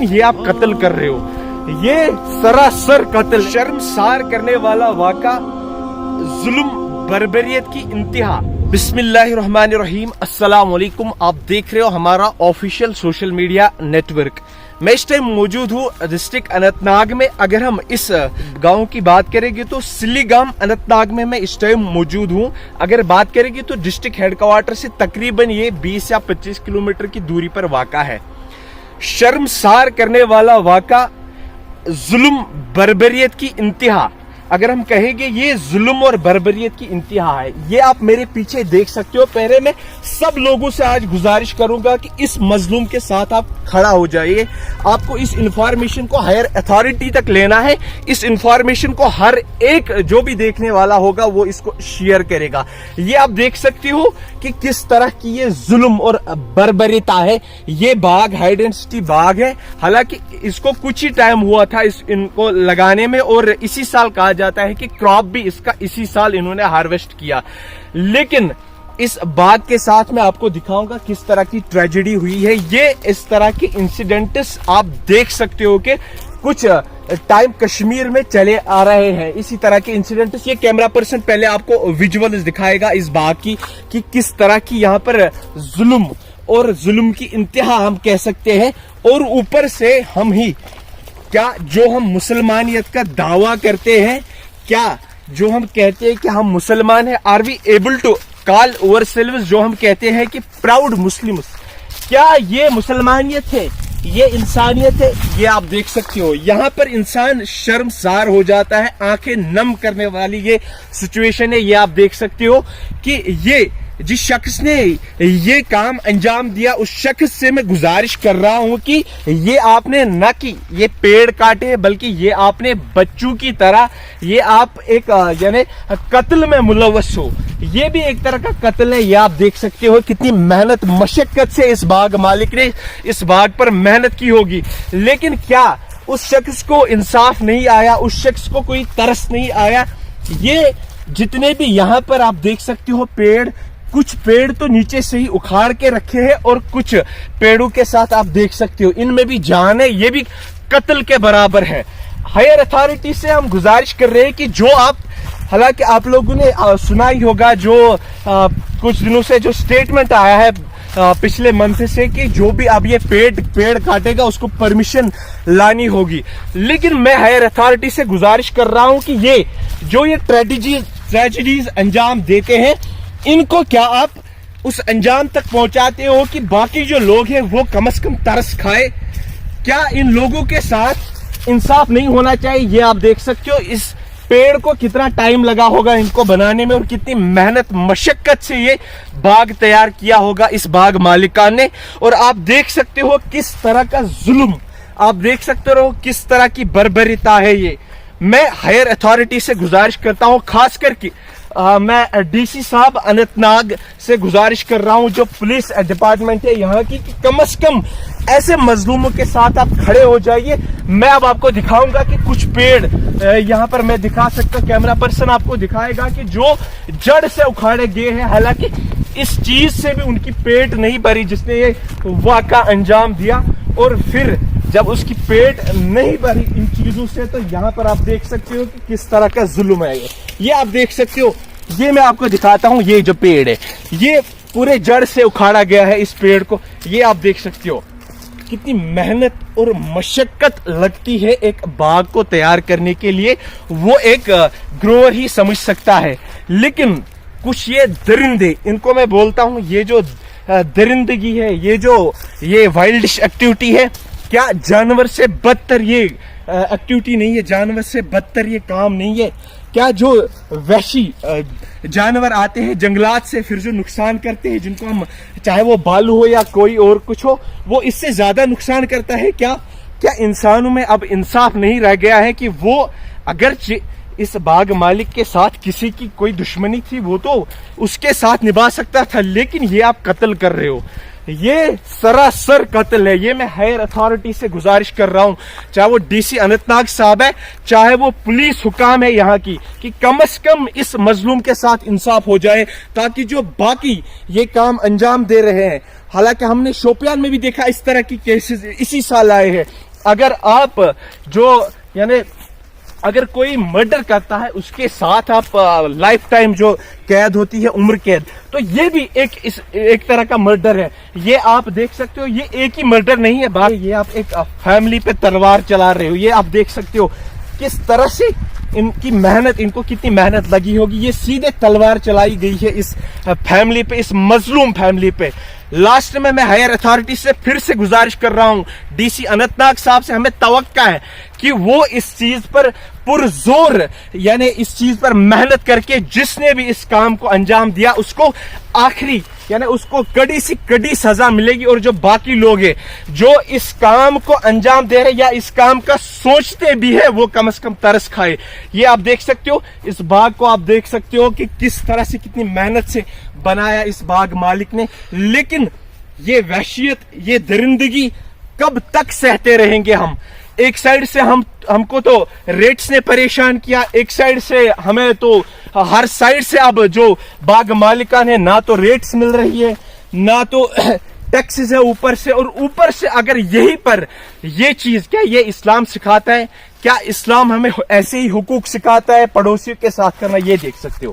लेकिन ये आप कत्ल कर रहे हो। ये सरासर कत्ल, शर्मसार करने वाला वाक़ा, जुल्म, बर्बरियत की इंतहा। बिस्मिल्लाहिर्रहमानिर्रहीम, अस्सलाम वालेकुम। आप देख रहे हो हमारा ऑफिशियल सोशल मीडिया नेटवर्क। मैं इस टाइम मौजूद हूँ डिस्ट्रिक्ट अनंतनाग में। अगर हम इस गांव की बात करेंगे तो सिलीगाम अनंतनाग में मैं इस टाइम मौजूद हूँ। अगर बात करेंगे तो डिस्ट्रिक्ट हेडक्वार्टर से तकरीबन ये 20 या 25 किलोमीटर की दूरी पर वाक़ा है। शर्मसार करने वाला वाक़ा, जुल्म, बर्बरियत की इंतहा। अगर हम कहेंगे ये जुल्म और बर्बरियत की इंतहा है। ये आप मेरे पीछे देख सकते हो। पहले मैं सब लोगों से आज गुजारिश करूंगा कि इस मजलूम के साथ आप खड़ा हो जाइए। आपको इस इंफॉर्मेशन को हायर अथॉरिटी तक लेना है। इस इंफॉर्मेशन को हर एक जो भी देखने वाला होगा वो इसको शेयर करेगा। ये आप देख सकते हो कि किस तरह की ये जुल्म और बर्बरिता है। ये बाग हाई डेंसिटी बाग है। हालांकि इसको कुछ ही टाइम हुआ था इनको लगाने में, और इसी साल कहा जाता है कि क्रॉप भी इसका इसी साल इन्होंने हार्वेस्ट किया। लेकिन इस बाग के साथ मैं आपको दिखाऊंगा किस तरह की ट्रेजेडी हुई है। ये इस तरह के इंसिडेंट्स आप देख सकते हो कि कुछ टाइम कश्मीर में चले आ रहे हैं इसी तरह के इंसिडेंट्स। ये कैमरा पर्सन पहले आपको विजुअल्स दिखाएगा इस बाग की कि किस तरह की यहाँ पर जुल्म और जुल्म की इंतहा हम कह सकते हैं। और ऊपर से हम ही क्या जो हम मुसलमानियत का दावा करते हैं, क्या जो हम कहते हैं कि हम मुसलमान हैं, are we able to call ourselves, जो हम कहते हैं कि प्राउड मुस्लिम्स, क्या ये मुसलमानियत है, ये इंसानियत है? ये आप देख सकते हो यहाँ पर इंसान शर्मसार हो जाता है। आंखें नम करने वाली ये सिचुएशन है। ये आप देख सकते हो कि ये जिस शख्स ने ये काम अंजाम दिया उस शख्स से मैं गुजारिश कर रहा हूं कि ये आपने न कि ये पेड़ काटे, बल्कि ये आपने बच्चों की तरह ये आप एक यानी कत्ल में मुलव्वस हो। ये भी एक तरह का कत्ल है। ये आप देख सकते हो कितनी मेहनत मशक्कत से इस बाग मालिक ने इस बाग पर मेहनत की होगी। लेकिन क्या उस शख्स को इंसाफ नहीं आया? उस शख्स को कोई तरस नहीं आया? ये जितने भी यहाँ पर आप देख सकते हो पेड़, कुछ पेड़ तो नीचे से ही उखाड़ के रखे हैं और कुछ पेड़ों के साथ आप देख सकते हो इनमें भी जान है। ये भी कत्ल के बराबर है। हायर अथॉरिटी से हम गुजारिश कर रहे हैं कि जो आप, हालांकि आप लोगों ने सुना ही होगा जो कुछ दिनों से जो स्टेटमेंट आया है पिछले मंथ से कि जो भी अब ये पेड़ काटेगा उसको परमिशन लानी होगी। लेकिन मैं हायर अथॉरिटी से गुजारिश कर रहा हूं कि ये जो ये ट्रेजेडीज अंजाम देते हैं, इनको क्या आप उस अंजाम तक पहुंचाते हो कि बाकी जो लोग हैं वो कम से कम तरस खाए? क्या इन लोगों के साथ इंसाफ नहीं होना चाहिए? ये आप देख सकते हो इस पेड़ को कितना टाइम लगा होगा इनको बनाने में और कितनी मेहनत मशक्कत से ये बाग तैयार किया होगा इस बाग मालिकान ने। और आप देख सकते हो किस तरह का जुल्म, आप देख सकते हो किस तरह की बर्बरिता है ये। मैं हायर अथॉरिटी से गुजारिश करता हूं, खास करके मैं डीसी साहब अनंतनाग से गुजारिश कर रहा हूं, जो पुलिस डिपार्टमेंट है यहाँ की, कि कम से कम ऐसे मजलूमों के साथ आप खड़े हो जाइए। मैं अब आपको दिखाऊंगा कि कुछ पेड़ यहाँ पर मैं दिखा सकता हूँ, कैमरा पर्सन आपको दिखाएगा कि जो जड़ से उखाड़े गए हैं। हालांकि इस चीज से भी उनकी पेट नहीं भरी जिसने ये वाक़ा अंजाम दिया, और फिर जब उसकी पेट नहीं भरी इन चीजों से, तो यहाँ पर आप देख सकते हो कि किस तरह का जुल्म है ये आप देख सकते हो। ये मैं आपको दिखाता हूँ, ये जो पेड़ है ये पूरे जड़ से उखाड़ा गया है इस पेड़ को। ये आप देख सकते हो कितनी मेहनत और मशक्कत लगती है एक बाग को तैयार करने के लिए, वो एक ग्रोवर ही समझ सकता है। लेकिन कुछ ये दरिंदे, इनको मैं बोलता हूँ ये जो दरिंदगी है, ये वाइल्डिश एक्टिविटी है, क्या जानवर से बदतर ये एक्टिविटी नहीं है? जानवर से बदतर ये काम नहीं है क्या? जो वहशी जानवर आते हैं जंगलात से, फिर जो नुकसान करते हैं, जिनको हम चाहे वो भालू हो या कोई और कुछ हो, वो इससे ज्यादा नुकसान करता है क्या? क्या इंसानों में अब इंसाफ नहीं रह गया है कि वो अगर इस बाग मालिक के साथ किसी की कोई दुश्मनी थी वो तो उसके साथ निभा सकता था, लेकिन ये आप कत्ल कर रहे हो। ये सरासर कत्ल है। ये मैं हायर अथॉरिटी से गुजारिश कर रहा हूं, चाहे वो डीसी अनंतनाग साहब है, चाहे वो पुलिस हुकाम है यहाँ की, कि कम से कम इस मजलूम के साथ इंसाफ हो जाए, ताकि जो बाकी ये काम अंजाम दे रहे हैं, हालांकि हमने शोपियान में भी देखा इस तरह की केसेस इसी साल आए हैं, اگر آپ جو یعنی اگر کوئی مرڈر کرتا ہے اس کے ساتھ آپ لائف ٹائم جو قید ہوتی ہے عمر قید, تو یہ بھی ایک طرح کا مرڈر ہے. یہ آپ دیکھ سکتے ہو, یہ ایک ہی مرڈر نہیں ہے, یہ آپ ایک فیملی پہ تلوار چلا رہے ہو. یہ آپ دیکھ سکتے ہو کس طرح سے ان کی محنت, ان کو کتنی محنت لگی ہوگی. یہ سیدھے تلوار چلائی گئی ہے اس فیملی پہ, اس مظلوم فیملی پہ. لاسٹ میں ہائر اتھارٹی سے پھر سے گزارش کر رہا ہوں, ڈی سی اننت ناگ صاحب سے, ہمیں توقع ہے کہ وہ اس چیز پر پرزور یعنی اس چیز پر محنت کر کے جس نے بھی اس کام کو انجام دیا اس کو آخری یعنی اس کو کڑی سی کڑی سزا ملے گی. اور جو باقی لوگ ہیں جو اس کام کو انجام دے رہے یا اس کام کا سوچتے بھی ہے وہ کم از کم ترس کھائے. یہ آپ دیکھ سکتے ہو, اس باغ کو آپ دیکھ سکتے ہو کہ کس طرح سے کتنی محنت سے بنایا اس باغ مالک نے. لیکن یہ وحشیت, یہ درندگی کب تک سہتے رہیں گے ہم؟ ایک سائیڈ سے ہم کو تو ریٹس نے پریشان کیا, ایک سائیڈ سے ہمیں تو ہر سائیڈ سے اب جو باغ مالکان ہے نہ تو ریٹس مل رہی ہے نہ تو ٹیکسز ہے اوپر سے, اور اوپر سے اگر یہی پر یہ چیز, کیا یہ اسلام سکھاتا ہے؟ کیا اسلام ہمیں ایسے ہی حقوق سکھاتا ہے پڑوسیوں کے ساتھ کرنا؟ یہ دیکھ سکتے ہو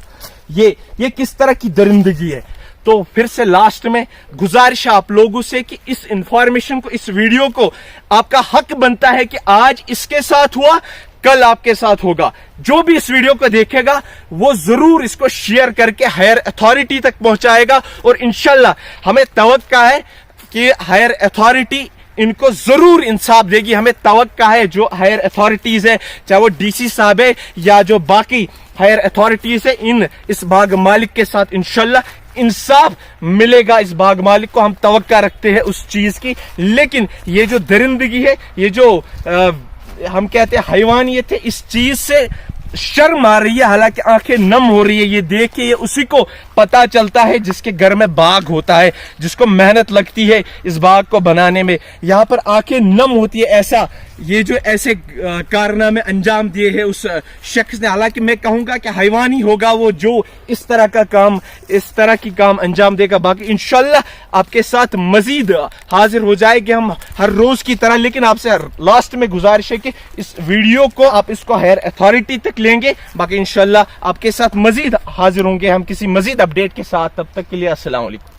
یہ کس طرح کی درندگی ہے. تو پھر سے لاسٹ میں گزارش ہے آپ لوگوں سے کہ اس انفارمیشن کو, اس ویڈیو کو, آپ کا حق بنتا ہے کہ آج اس کے ساتھ ہوا کل آپ کے ساتھ ہوگا. جو بھی اس ویڈیو کو دیکھے گا وہ ضرور اس کو شیئر کر کے ہائر اتھارٹی تک پہنچائے گا, اور انشاءاللہ ہمیں توقع ہے کہ ہائر اتھارٹی ان کو ضرور انصاف دے گی. ہمیں توقع ہے جو ہائر اتھارٹیز ہے, چاہے وہ ڈی سی صاحب ہے یا جو باقی ہائر اتھارٹیز ہے, اس باغ مالک کے ساتھ انشاءاللہ انصاف ملے گا. اس باغ مالک کو ہم توقع رکھتے ہیں اس چیز کی. لیکن یہ جو درندگی ہے, یہ جو ہم کہتے ہیں حیوانیت ہے, اس چیز سے شرم آ رہی ہے, حالانکہ آنکھیں نم ہو رہی ہے یہ دیکھ کے. یہ اسی کو پتا چلتا ہے جس کے گھر میں باغ ہوتا ہے, جس کو محنت لگتی ہے اس باغ کو بنانے میں. یہاں پر آنکھیں نم ہوتی ہے. یہ جو ایسے کارنامے انجام دیے ہیں اس شخص نے, حالانکہ میں کہوں گا کہ حیوانی ہوگا وہ جو اس طرح کی کام انجام دے گا. باقی انشاءاللہ آپ کے ساتھ مزید حاضر ہو جائے گے ہم ہر روز کی طرح. لیکن آپ سے لاسٹ میں گزارش ہے کہ اس ویڈیو کو آپ اس کو ہائر اتھارٹی تک لیں گے. باقی انشاءاللہ آپ کے ساتھ مزید حاضر ہوں گے ہم کسی مزید اپڈیٹ کے ساتھ. تب تک کے لیے السلام علیکم.